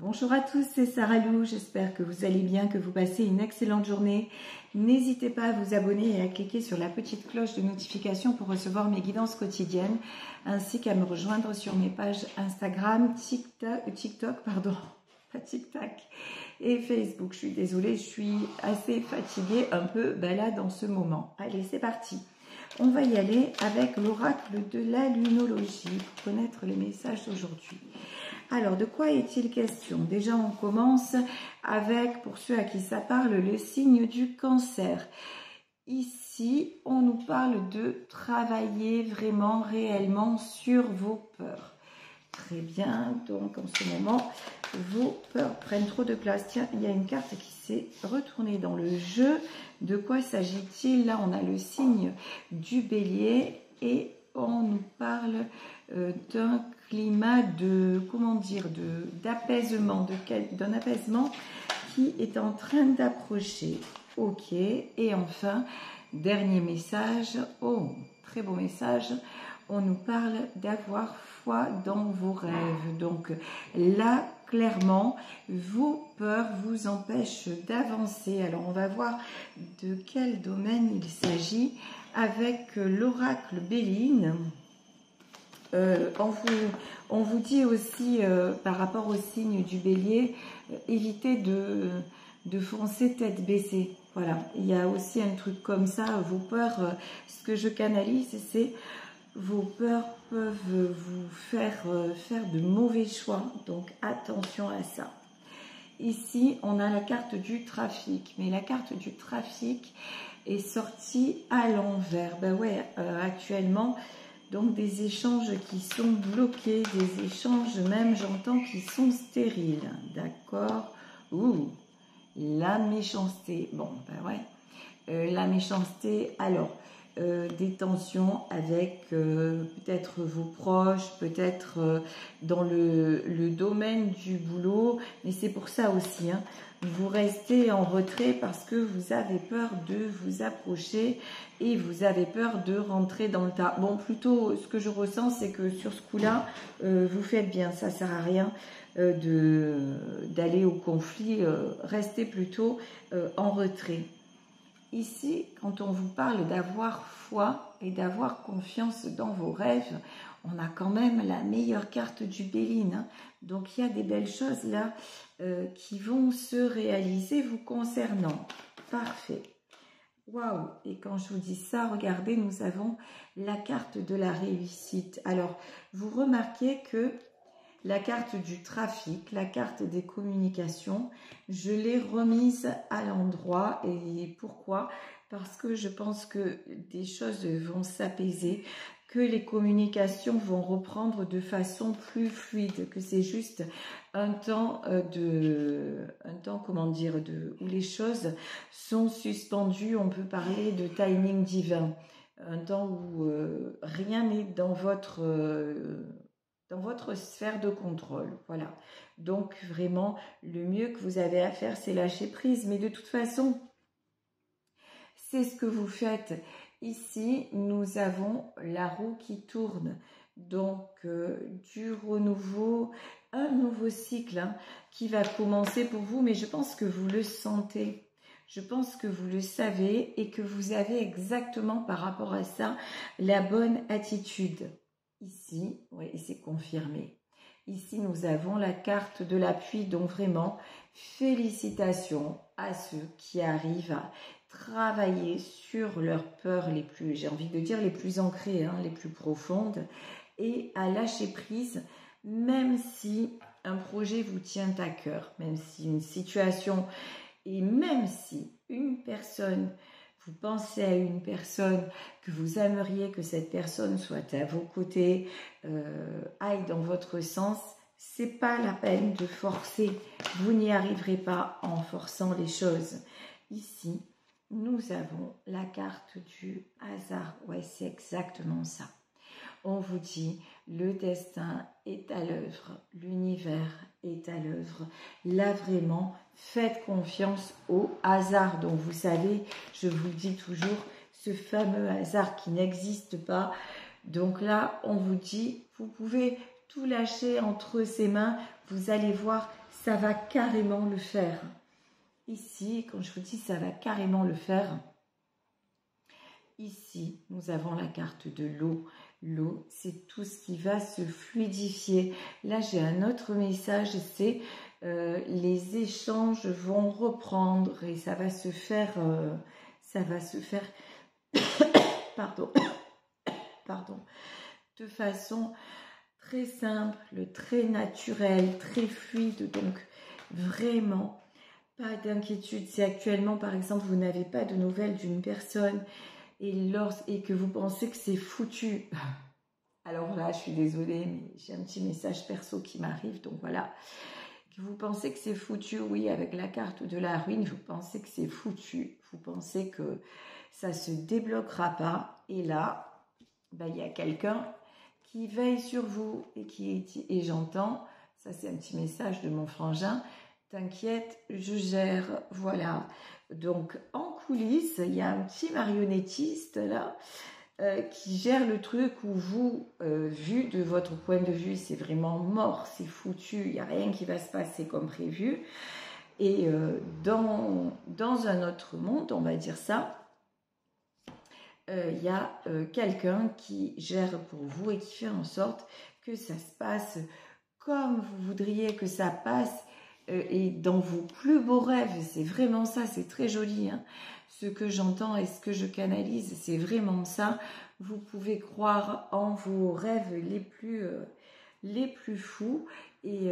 Bonjour à tous, c'est Sarah Lou, j'espère que vous allez bien, que vous passez une excellente journée. N'hésitez pas à vous abonner et à cliquer sur la petite cloche de notification pour recevoir mes guidances quotidiennes, ainsi qu'à me rejoindre sur mes pages Instagram, TikTok, et Facebook. Je suis désolée, je suis assez fatiguée, un peu balade en ce moment. Allez, c'est parti. On va y aller avec l'oracle de la lunologie pour connaître les messages d'aujourd'hui. Alors, de quoi est-il question? Déjà, on commence avec, pour ceux à qui ça parle, le signe du cancer. Ici, on nous parle de travailler vraiment, réellement sur vos peurs. Très bien, donc en ce moment, vos peurs prennent trop de place. Tiens, il y a une carte qui s'est retournée dans le jeu. De quoi s'agit-il? Là, on a le signe du bélier et on nous parle d'un climat de, comment dire, d'apaisement, d'un apaisement qui est en train d'approcher. Ok, et enfin, dernier message, oh, très beau message, on nous parle d'avoir foi dans vos rêves. Donc là, clairement, vos peurs vous empêchent d'avancer. Alors, on va voir de quel domaine il s'agit avec l'oracle Béline. On vous dit aussi, par rapport au signe du bélier, évitez de foncer tête baissée. Voilà, il y a aussi un truc comme ça, vos peurs, ce que je canalise, c'est vos peurs peuvent vous faire de mauvais choix, donc attention à ça. Ici, on a la carte du trafic, mais la carte du trafic est sortie à l'envers. Ben ouais, actuellement, donc des échanges qui sont bloqués, des échanges même, j'entends, qui sont stériles, d'accord? Ouh, la méchanceté, bon, ben ouais, la méchanceté, alors, des tensions avec peut-être vos proches, peut-être dans le domaine du boulot, mais c'est pour ça aussi, hein, vous restez en retrait parce que vous avez peur de vous approcher et vous avez peur de rentrer dans le tas. Bon, plutôt, ce que je ressens, c'est que sur ce coup-là, vous faites bien, ça sert à rien d'aller au conflit, restez plutôt en retrait. Ici, quand on vous parle d'avoir foi et d'avoir confiance dans vos rêves, on a quand même la meilleure carte du Béline. Hein. Donc, il y a des belles choses là qui vont se réaliser vous concernant. Parfait. Waouh! Et quand je vous dis ça, regardez, nous avons la carte de la réussite. Alors, vous remarquez que la carte du trafic, la carte des communications, je l'ai remise à l'endroit. Et pourquoi? Parce que je pense que des choses vont s'apaiser, que les communications vont reprendre de façon plus fluide, que c'est juste un temps où les choses sont suspendues. On peut parler de timing divin, un temps où rien n'est dans votre sphère de contrôle, voilà. Donc vraiment, le mieux que vous avez à faire, c'est lâcher prise. Mais de toute façon, c'est ce que vous faites. Ici, nous avons la roue qui tourne. Donc, du renouveau, un nouveau cycle hein, qui va commencer pour vous. Mais je pense que vous le sentez. Je pense que vous le savez et que vous avez exactement par rapport à ça la bonne attitude. Ici, oui, c'est confirmé. Ici, nous avons la carte de l'appui. Donc vraiment, félicitations à ceux qui arrivent à travailler sur leurs peurs les plus, j'ai envie de dire, les plus ancrées, hein, les plus profondes, et à lâcher prise, même si un projet vous tient à cœur, même si une situation, et même si une personne, vous pensez à une personne que vous aimeriez que cette personne soit à vos côtés, aille dans votre sens, c'est pas la peine de forcer. Vous n'y arriverez pas en forçant les choses. Ici, nous avons la carte du hasard. Ouais, c'est exactement ça. On vous dit, le destin est à l'œuvre, l'univers est à l'œuvre. Là, vraiment, faites confiance au hasard. Donc, vous savez, je vous le dis toujours, ce fameux hasard qui n'existe pas. Donc là, on vous dit, vous pouvez tout lâcher entre ses mains. Vous allez voir, ça va carrément le faire. Ici, quand je vous dis ça va carrément le faire, ici, nous avons la carte de l'eau. L'eau, c'est tout ce qui va se fluidifier. Là, j'ai un autre message, c'est les échanges vont reprendre et ça va se faire, pardon, de façon très simple, très naturelle, très fluide. Donc, vraiment, pas d'inquiétude. Si actuellement, par exemple, vous n'avez pas de nouvelles d'une personne et que vous pensez que c'est foutu, alors là, je suis désolée, mais j'ai un petit message perso qui m'arrive, donc voilà. Que vous pensez que c'est foutu, oui, avec la carte de la ruine, vous pensez que c'est foutu, vous pensez que ça ne se débloquera pas, et là, ben, il y a quelqu'un qui veille sur vous et j'entends, ça c'est un petit message de mon frangin, t'inquiète, je gère, voilà. Donc en coulisses, il y a un petit marionnettiste là qui gère le truc où vous, vu de votre point de vue, c'est vraiment mort, c'est foutu, il n'y a rien qui va se passer comme prévu. Et dans un autre monde, on va dire ça, il y a quelqu'un qui gère pour vous et qui fait en sorte que ça se passe comme vous voudriez que ça passe et dans vos plus beaux rêves. C'est vraiment ça, c'est très joli. Hein. Ce que j'entends et ce que je canalise, c'est vraiment ça. Vous pouvez croire en vos rêves les plus fous. Et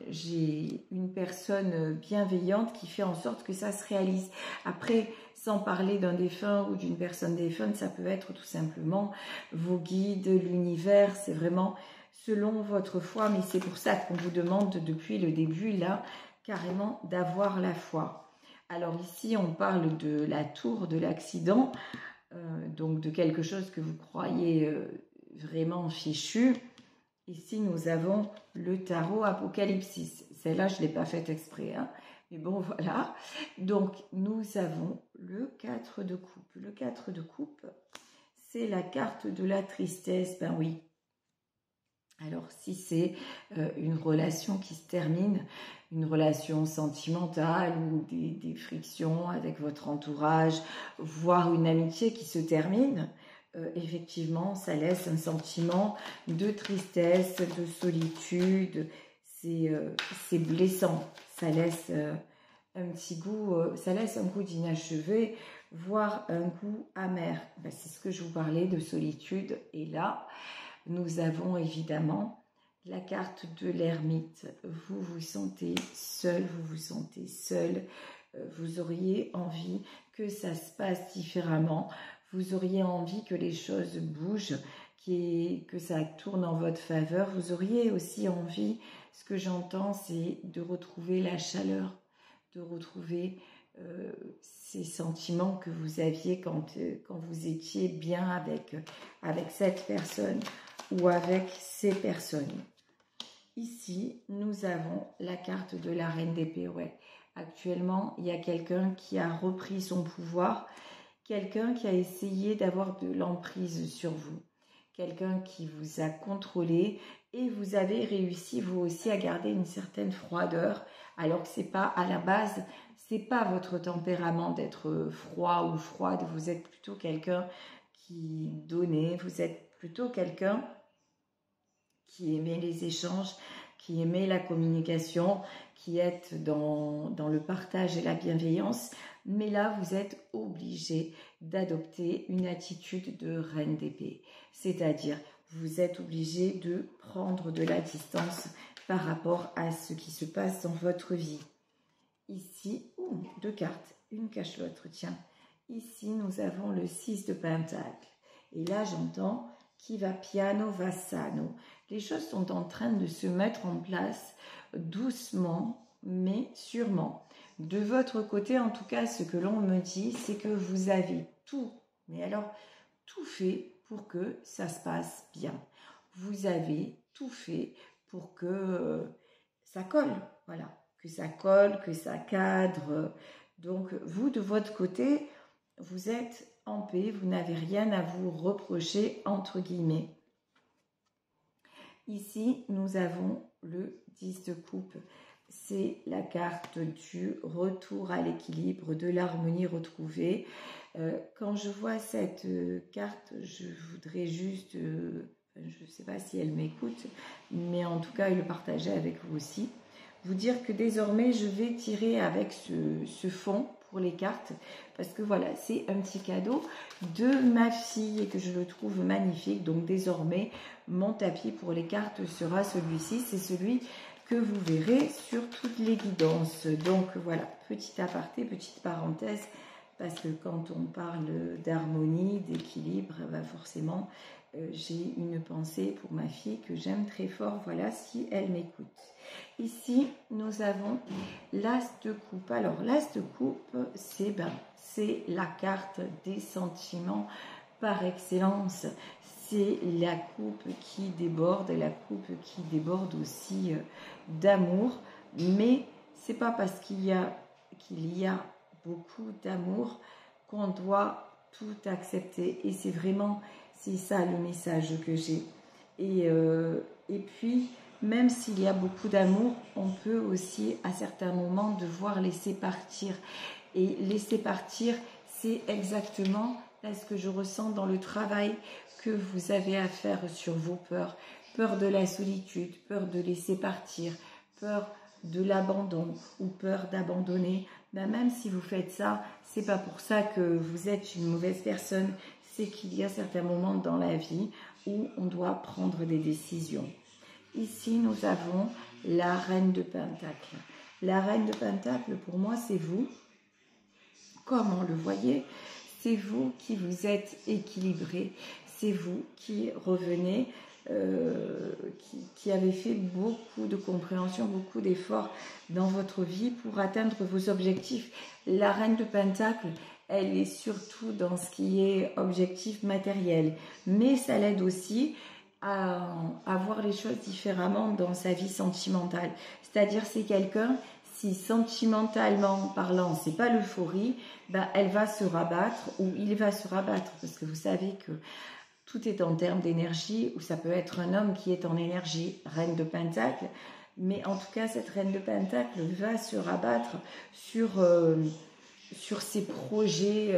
j'ai une personne bienveillante qui fait en sorte que ça se réalise. Après, sans parler d'un défunt ou d'une personne défunte, ça peut être tout simplement vos guides, l'univers, c'est vraiment selon votre foi, mais c'est pour ça qu'on vous demande depuis le début, là, carrément d'avoir la foi. Alors ici, on parle de la tour de l'accident, donc de quelque chose que vous croyez vraiment fichu. Ici, nous avons le tarot Apocalypsis. Celle-là, je ne l'ai pas faite exprès, hein. Mais bon, voilà. Donc, nous avons le 4 de coupe. Le 4 de coupe, c'est la carte de la tristesse. Ben oui. Alors, si c'est une relation qui se termine, une relation sentimentale ou des frictions avec votre entourage, voire une amitié qui se termine, effectivement, ça laisse un sentiment de tristesse, de solitude. C'est blessant. Ça laisse un petit goût, ça laisse un goût d'inachevé, voire un goût amer. Ben, c'est ce que je vous parlais de solitude. Et là, nous avons évidemment la carte de l'ermite. Vous vous sentez seul, vous vous sentez seul. Vous auriez envie que ça se passe différemment. Vous auriez envie que les choses bougent, que ça tourne en votre faveur. Vous auriez aussi envie, ce que j'entends, c'est de retrouver la chaleur, de retrouver ces sentiments que vous aviez quand vous étiez bien avec cette personne ou avec ces personnes. Ici, nous avons la carte de la reine d'épée. Ouais. Actuellement, il y a quelqu'un qui a repris son pouvoir, quelqu'un qui a essayé d'avoir de l'emprise sur vous, quelqu'un qui vous a contrôlé et vous avez réussi vous aussi à garder une certaine froideur, alors que c'est pas à la base, c'est pas votre tempérament d'être froid ou froide, vous êtes plutôt quelqu'un qui donnait, vous êtes plutôt quelqu'un qui aimait les échanges, qui aimait la communication, qui est dans le partage et la bienveillance. Mais là, vous êtes obligé d'adopter une attitude de reine d'épée. C'est-à-dire, vous êtes obligé de prendre de la distance par rapport à ce qui se passe dans votre vie. Ici, deux cartes, une cache l'autre, tiens. Ici, nous avons le 6 de Pentacle. Et là, j'entends qui va piano va sano. Les choses sont en train de se mettre en place doucement, mais sûrement. De votre côté, en tout cas, ce que l'on me dit, c'est que vous avez tout, mais alors tout fait pour que ça se passe bien. Vous avez tout fait pour que ça colle, voilà, que ça colle, que ça cadre. Donc, vous, de votre côté, vous êtes en paix, vous n'avez rien à vous reprocher, entre guillemets. Ici, nous avons le 10 de coupe. C'est la carte du retour à l'équilibre, de l'harmonie retrouvée. Quand je vois cette carte, je voudrais juste, je ne sais pas si elle m'écoute, mais en tout cas, le partager avec vous aussi. Vous dire que désormais, je vais tirer avec ce fond pour les cartes, parce que voilà, c'est un petit cadeau de ma fille et que je le trouve magnifique. Donc désormais, mon tapis pour les cartes sera celui-ci, c'est celui que vous verrez sur toutes les guidances. Donc voilà, petit aparté, petite parenthèse, parce que quand on parle d'harmonie, d'équilibre, ben forcément, j'ai une pensée pour ma fille que j'aime très fort, voilà, si elle m'écoute. Ici, nous avons l'As de coupe. Alors, l'As de coupe, c'est la carte des sentiments par excellence. C'est la coupe qui déborde, la coupe qui déborde aussi d'amour. Mais c'est pas parce qu'il y a beaucoup d'amour qu'on doit tout accepter. Et c'est ça le message que j'ai. Et puis, même s'il y a beaucoup d'amour, on peut aussi à certains moments devoir laisser partir. Et laisser partir, c'est exactement ce que je ressens dans le travail que vous avez à faire sur vos peurs. Peur de la solitude, peur de laisser partir, peur de l'abandon ou peur d'abandonner. Ben même si vous faites ça, c'est pas pour ça que vous êtes une mauvaise personne. C'est qu'il y a certains moments dans la vie où on doit prendre des décisions. Ici, nous avons la Reine de Pentacle. La Reine de Pentacle, pour moi, c'est vous. Comme on le voyait, c'est vous qui vous êtes équilibré. C'est vous qui revenez, qui avez fait beaucoup de compréhension, beaucoup d'efforts dans votre vie pour atteindre vos objectifs. La Reine de Pentacle, elle est surtout dans ce qui est objectif matériel, mais ça l'aide aussi à voir les choses différemment dans sa vie sentimentale. C'est-à-dire, c'est quelqu'un, si sentimentalement parlant, c'est pas l'euphorie, ben elle va se rabattre ou il va se rabattre, parce que vous savez que tout est en termes d'énergie, ou ça peut être un homme qui est en énergie, Reine de Pentacle, mais en tout cas, cette Reine de Pentacle va se rabattre sur ses projets.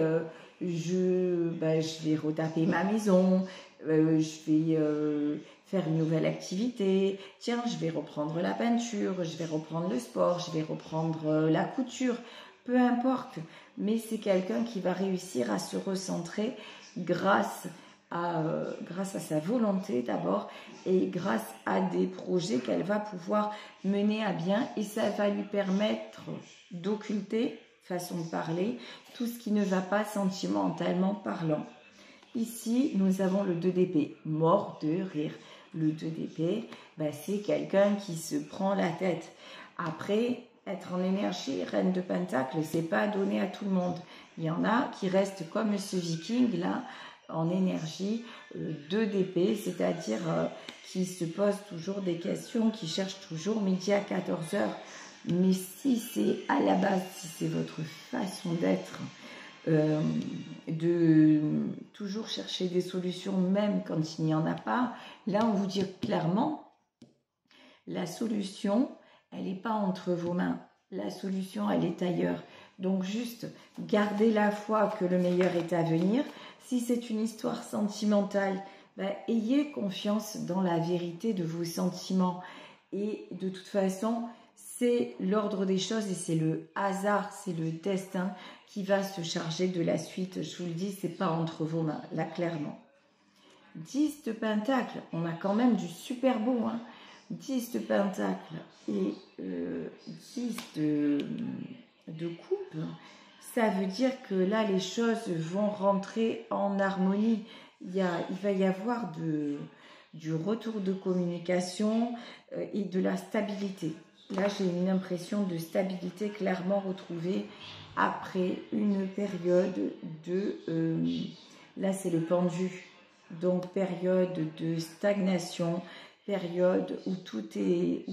Je vais retaper ma maison, je vais faire une nouvelle activité, tiens, je vais reprendre la peinture, je vais reprendre le sport, je vais reprendre la couture, peu importe, mais c'est quelqu'un qui va réussir à se recentrer grâce à sa volonté d'abord et grâce à des projets qu'elle va pouvoir mener à bien, et ça va lui permettre d'occulter, façon de parler, tout ce qui ne va pas sentimentalement parlant. Ici, nous avons le 2 d'épée, mort de rire. Le 2 d'épée, c'est quelqu'un qui se prend la tête. Après, être en énergie, Reine de Pentacle, c'est pas donné à tout le monde. Il y en a qui restent comme ce viking là, en énergie, 2 d'épée, c'est-à-dire qui se posent toujours des questions, qui cherchent toujours midi à 14h. Mais si c'est à la base, si c'est votre façon d'être, de toujours chercher des solutions même quand il n'y en a pas, là on vous dit clairement, la solution, elle n'est pas entre vos mains, la solution elle est ailleurs. Donc juste gardez la foi que le meilleur est à venir. Si c'est une histoire sentimentale, ayez confiance dans la vérité de vos sentiments, et de toute façon c'est l'ordre des choses et c'est le hasard, c'est le destin qui va se charger de la suite. Je vous le dis, c'est pas entre vos mains, là clairement. 10 de Pentacle, on a quand même du super beau, hein. 10 de Pentacle et 10 de coupe, ça veut dire que là les choses vont rentrer en harmonie. Il va y avoir du retour de communication et de la stabilité. Là, j'ai une impression de stabilité clairement retrouvée après une période de... là, c'est le pendu. Donc, période de stagnation, période où tout est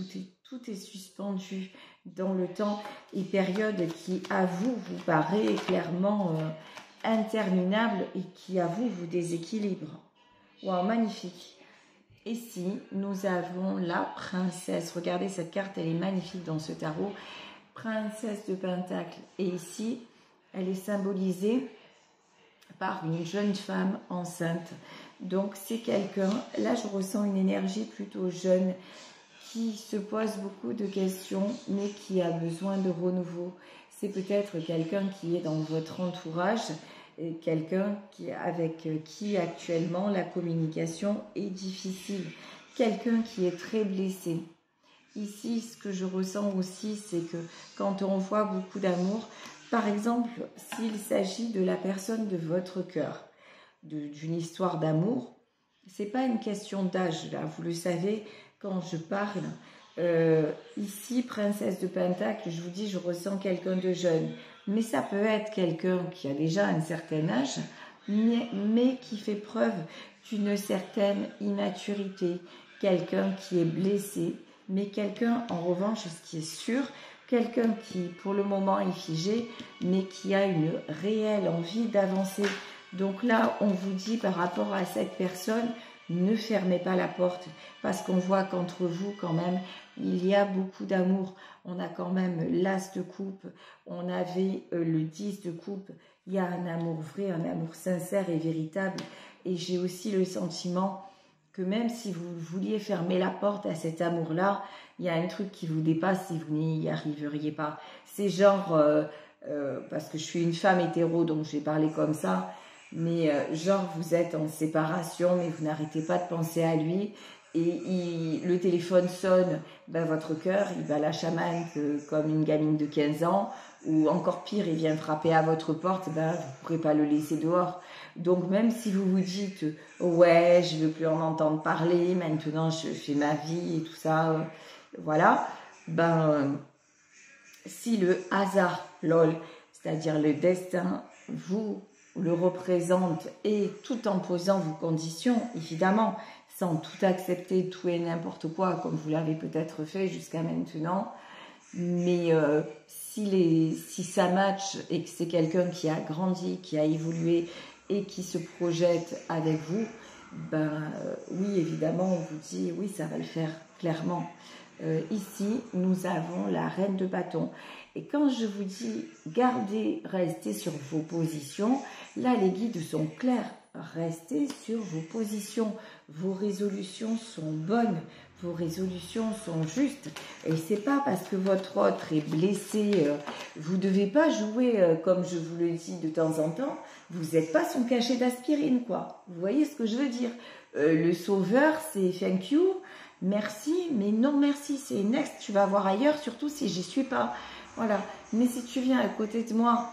suspendu dans le temps, et période qui, à vous paraît clairement interminable et qui, à vous déséquilibre. Wow, magnifique. Ici, nous avons la princesse. Regardez, cette carte, elle est magnifique dans ce tarot. Princesse de Pentacle. Et ici, elle est symbolisée par une jeune femme enceinte. Donc, c'est quelqu'un, là, je ressens une énergie plutôt jeune qui se pose beaucoup de questions, mais qui a besoin de renouveau. C'est peut-être quelqu'un qui est dans votre entourage, quelqu'un avec qui actuellement la communication est difficile, quelqu'un qui est très blessé. Ici, ce que je ressens aussi, c'est que quand on voit beaucoup d'amour, par exemple, s'il s'agit de la personne de votre cœur, d'une histoire d'amour, c'est pas une question d'âge, là, vous le savez, quand je parle, ici, princesse de Pentacle, je vous dis, je ressens quelqu'un de jeune, mais ça peut être quelqu'un qui a déjà un certain âge, mais qui fait preuve d'une certaine immaturité, quelqu'un qui est blessé, mais quelqu'un, en revanche, ce qui est sûr, quelqu'un qui, pour le moment, est figé, mais qui a une réelle envie d'avancer. Donc là, on vous dit par rapport à cette personne, ne fermez pas la porte, parce qu'on voit qu'entre vous, quand même, il y a beaucoup d'amour. On a quand même l'as de coupe, on avait le 10 de coupe. Il y a un amour vrai, un amour sincère et véritable. Et j'ai aussi le sentiment que même si vous vouliez fermer la porte à cet amour-là, il y a un truc qui vous dépasse et vous n'y arriveriez pas. C'est genre, parce que je suis une femme hétéro, donc je vais parler comme ça, mais genre vous êtes en séparation, mais vous n'arrêtez pas de penser à lui, et le téléphone sonne, ben votre cœur, il va la chamane comme une gamine de 15 ans, ou encore pire, il vient frapper à votre porte, ben vous ne pourrez pas le laisser dehors. Donc même si vous vous dites ouais, je veux plus en entendre parler, maintenant je fais ma vie et tout ça, voilà, ben si le hasard, lol, c'est-à-dire le destin, vous le représente, et tout en posant vos conditions, évidemment, sans tout accepter, tout et n'importe quoi, comme vous l'avez peut-être fait jusqu'à maintenant, mais si ça match et que c'est quelqu'un qui a grandi, qui a évolué et qui se projette avec vous, ben oui, évidemment, on vous dit oui, ça va le faire, clairement. Ici, nous avons la reine de bâton. Et quand je vous dis gardez, restez sur vos positions, là les guides sont clairs. Restez sur vos positions. Vos résolutions sont bonnes. Vos résolutions sont justes. Et c'est pas parce que votre autre est blessé, vous devez pas jouer comme je vous le dis de temps en temps. Vous n'êtes pas son cachet d'aspirine, quoi. Vous voyez ce que je veux dire? Le sauveur, c'est thank you, merci, mais non merci, c'est next, tu vas voir ailleurs, surtout si j'y suis pas. Voilà. Mais si tu viens à côté de moi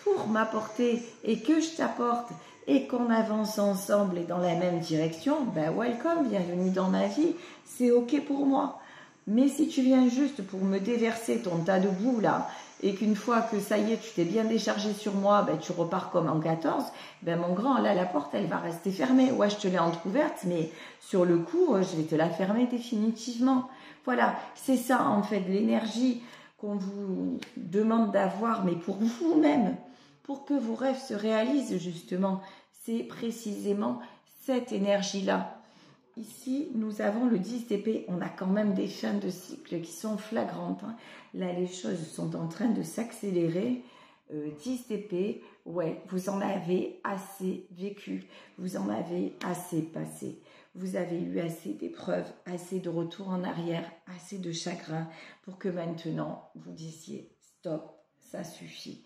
pour m'apporter et que je t'apporte et qu'on avance ensemble et dans la même direction, ben welcome, bienvenue dans ma vie, c'est ok pour moi. Mais si tu viens juste pour me déverser ton tas de boue là, et qu'une fois que ça y est, tu t'es bien déchargé sur moi, ben tu repars comme en 14, ben mon grand, là la porte elle va rester fermée. Ouais, je te l'ai entrouverte, mais sur le coup, je vais te la fermer définitivement. Voilà, c'est ça en fait, l'énergie qu'on vous demande d'avoir, mais pour vous-même, pour que vos rêves se réalisent justement, c'est précisément cette énergie-là. Ici, nous avons le 10 d'épée. On a quand même des fins de cycle qui sont flagrantes. Hein. Là, les choses sont en train de s'accélérer. 10 d'épée, ouais, vous en avez assez vécu. Vous en avez assez passé. Vous avez eu assez d'épreuves, assez de retours en arrière, assez de chagrin pour que maintenant, vous disiez stop, ça suffit.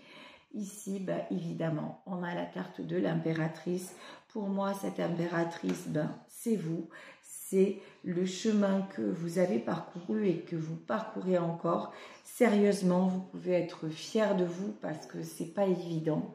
Ici, ben, évidemment, on a la carte de l'impératrice. Pour moi, cette impératrice, ben, c'est vous. C'est le chemin que vous avez parcouru et que vous parcourez encore. Sérieusement, vous pouvez être fiers de vous parce que c'est pas évident.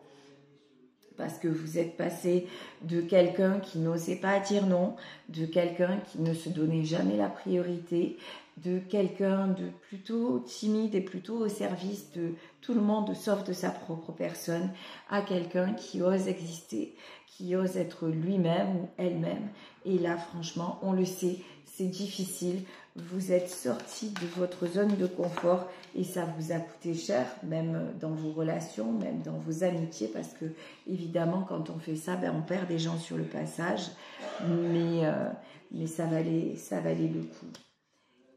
Parce que vous êtes passé de quelqu'un qui n'osait pas dire non, de quelqu'un qui ne se donnait jamais la priorité, de quelqu'un de plutôt timide et plutôt au service de tout le monde sauf de sa propre personne, à quelqu'un qui ose exister, qui ose être lui-même ou elle-même. Et là, franchement, on le sait, c'est difficile. Vous êtes sorti de votre zone de confort et ça vous a coûté cher, même dans vos relations, même dans vos amitiés, parce que évidemment, quand on fait ça, ben, on perd des gens sur le passage. Mais mais ça valait le coup.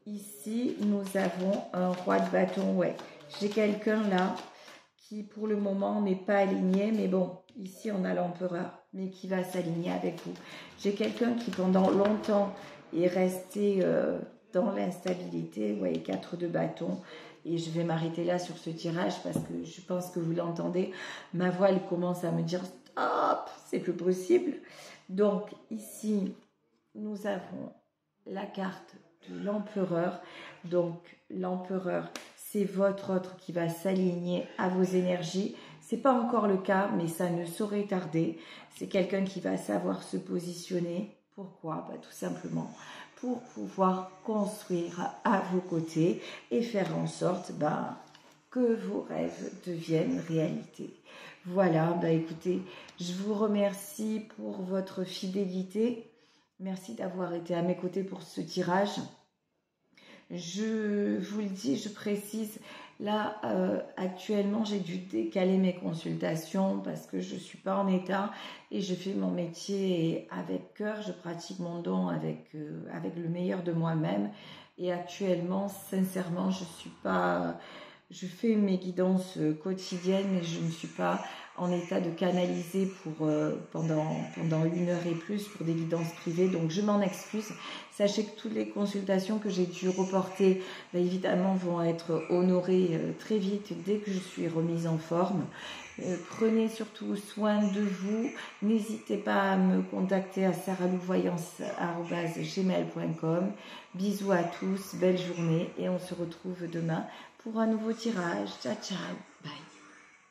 Ici, nous avons un roi de bâton. Ouais, j'ai quelqu'un là qui, pour le moment, n'est pas aligné. Mais bon, ici, on a l'empereur, mais qui va s'aligner avec vous. J'ai quelqu'un qui, pendant longtemps, est resté dans l'instabilité. Vous voyez, 4 de bâton. Et je vais m'arrêter là sur ce tirage parce que je pense que vous l'entendez. Ma voix, elle commence à me dire « Stop, c'est plus possible ». Donc, ici, nous avons la carte de l'empereur. Donc, l'empereur, c'est votre autre qui va s'aligner à vos énergies. Ce n'est pas encore le cas, mais ça ne saurait tarder. C'est quelqu'un qui va savoir se positionner. Pourquoi? Tout simplement pour pouvoir construire à vos côtés et faire en sorte que vos rêves deviennent réalité. Voilà, écoutez, je vous remercie pour votre fidélité. Merci d'avoir été à mes côtés pour ce tirage. Je vous le dis, je précise, là, actuellement, j'ai dû décaler mes consultations parce que je ne suis pas en état et je fais mon métier avec cœur. Je pratique mon don avec le meilleur de moi-même. Et actuellement, sincèrement, je fais mes guidances quotidiennes, mais je ne suis pas en état de canaliser pendant 1 heure et plus pour des guidances privées, donc je m'en excuse. Sachez que toutes les consultations que j'ai dû reporter, évidemment, vont être honorées très vite dès que je suis remise en forme. Prenez surtout soin de vous. N'hésitez pas à me contacter à saralouvoyance@gmail.com. Bisous à tous, belle journée et on se retrouve demain pour un nouveau tirage. Ciao, ciao.